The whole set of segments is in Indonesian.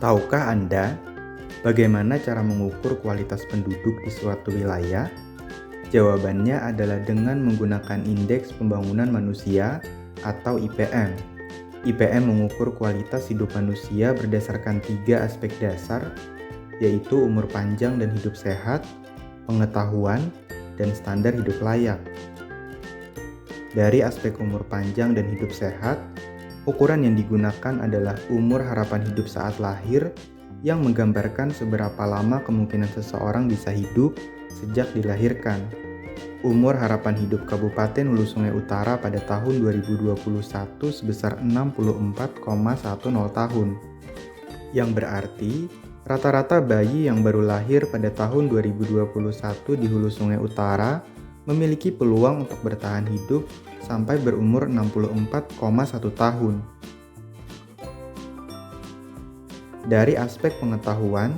Tahukah Anda bagaimana cara mengukur kualitas penduduk di suatu wilayah? Jawabannya adalah dengan menggunakan Indeks Pembangunan Manusia atau IPM. IPM mengukur kualitas hidup manusia berdasarkan 3 aspek dasar, yaitu umur panjang dan hidup sehat, pengetahuan, dan standar hidup layak. Dari aspek umur panjang dan hidup sehat, ukuran yang digunakan adalah umur harapan hidup saat lahir yang menggambarkan seberapa lama kemungkinan seseorang bisa hidup sejak dilahirkan. Umur harapan hidup Kabupaten Hulu Sungai Utara pada tahun 2021 sebesar 64,10 tahun. Yang berarti, rata-rata bayi yang baru lahir pada tahun 2021 di Hulu Sungai Utara memiliki peluang untuk bertahan hidup sampai berumur 64,1 tahun. Dari aspek pengetahuan,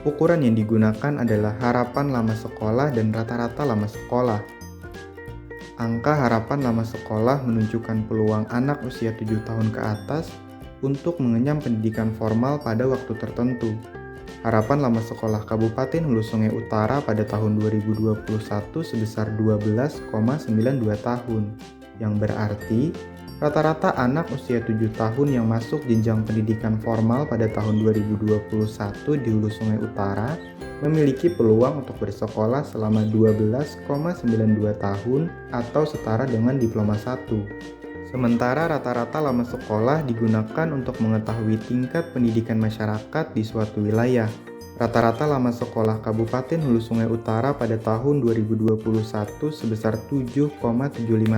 ukuran yang digunakan adalah harapan lama sekolah dan rata-rata lama sekolah. Angka harapan lama sekolah menunjukkan peluang anak usia 7 tahun ke atas untuk mengenyam pendidikan formal pada waktu tertentu. Harapan lama sekolah Kabupaten Hulu Sungai Utara pada tahun 2021 sebesar 12,92 tahun, yang berarti rata-rata anak usia 7 tahun yang masuk jenjang pendidikan formal pada tahun 2021 di Hulu Sungai Utara memiliki peluang untuk bersekolah selama 12,92 tahun atau setara dengan diploma 1. Sementara rata-rata lama sekolah digunakan untuk mengetahui tingkat pendidikan masyarakat di suatu wilayah. Rata-rata lama sekolah Kabupaten Hulu Sungai Utara pada tahun 2021 sebesar 7,75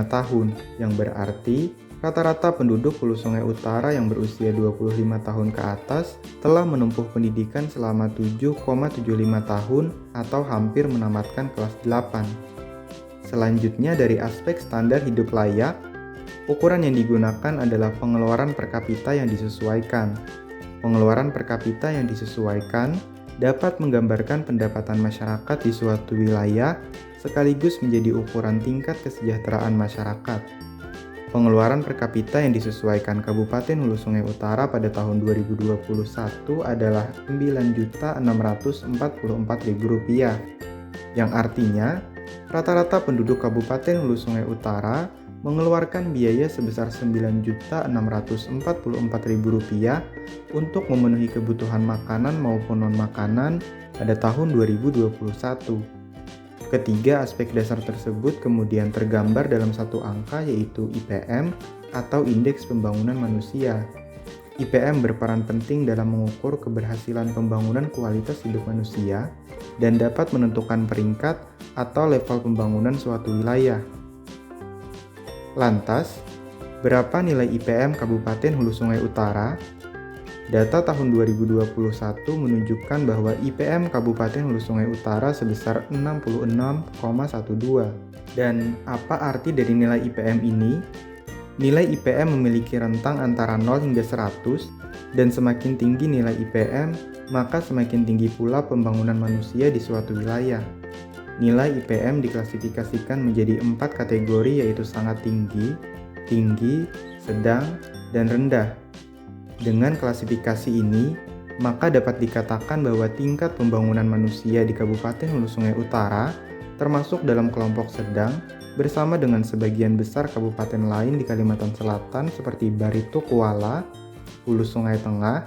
tahun, yang berarti rata-rata penduduk Hulu Sungai Utara yang berusia 25 tahun ke atas telah menempuh pendidikan selama 7,75 tahun atau hampir menamatkan kelas 8. Selanjutnya dari aspek standar hidup layak, ukuran yang digunakan adalah pengeluaran per kapita yang disesuaikan. Pengeluaran per kapita yang disesuaikan dapat menggambarkan pendapatan masyarakat di suatu wilayah sekaligus menjadi ukuran tingkat kesejahteraan masyarakat. Pengeluaran per kapita yang disesuaikan Kabupaten Hulu Sungai Utara pada tahun 2021 adalah Rp9.644.000, yang artinya rata-rata penduduk Kabupaten Hulu Sungai Utara mengeluarkan biaya sebesar Rp9.644.000 untuk memenuhi kebutuhan makanan maupun non-makanan pada tahun 2021. Ketiga aspek dasar tersebut kemudian tergambar dalam satu angka, yaitu IPM atau Indeks Pembangunan Manusia. IPM berperan penting dalam mengukur keberhasilan pembangunan kualitas hidup manusia dan dapat menentukan peringkat atau level pembangunan suatu wilayah. Lantas, berapa nilai IPM Kabupaten Hulu Sungai Utara? Data tahun 2021 menunjukkan bahwa IPM Kabupaten Hulu Sungai Utara sebesar 66,12. Dan apa arti dari nilai IPM ini? Nilai IPM memiliki rentang antara 0 hingga 100, dan semakin tinggi nilai IPM, maka semakin tinggi pula pembangunan manusia di suatu wilayah. Nilai IPM diklasifikasikan menjadi 4 kategori, yaitu sangat tinggi, tinggi, sedang, dan rendah. Dengan klasifikasi ini, maka dapat dikatakan bahwa tingkat pembangunan manusia di Kabupaten Hulu Sungai Utara termasuk dalam kelompok sedang bersama dengan sebagian besar kabupaten lain di Kalimantan Selatan seperti Barito Kuala, Hulu Sungai Tengah,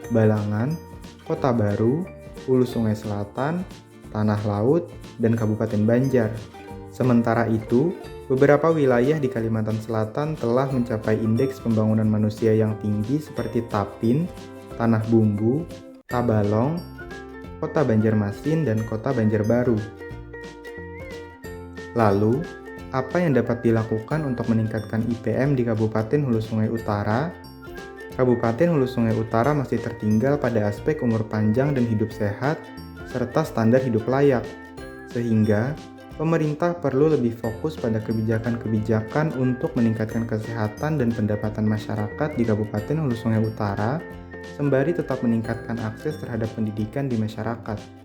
Balangan, Kota Baru, Hulu Sungai Selatan, Tanah Laut, dan Kabupaten Banjar. Sementara itu, beberapa wilayah di Kalimantan Selatan telah mencapai indeks pembangunan manusia yang tinggi seperti Tapin, Tanah Bumbu, Tabalong, Kota Banjarmasin, dan Kota Banjarbaru. Lalu, apa yang dapat dilakukan untuk meningkatkan IPM di Kabupaten Hulu Sungai Utara? Kabupaten Hulu Sungai Utara masih tertinggal pada aspek umur panjang dan hidup sehat, serta standar hidup layak, sehingga pemerintah perlu lebih fokus pada kebijakan-kebijakan untuk meningkatkan kesehatan dan pendapatan masyarakat di Kabupaten Hulu Sungai Utara, sembari tetap meningkatkan akses terhadap pendidikan di masyarakat.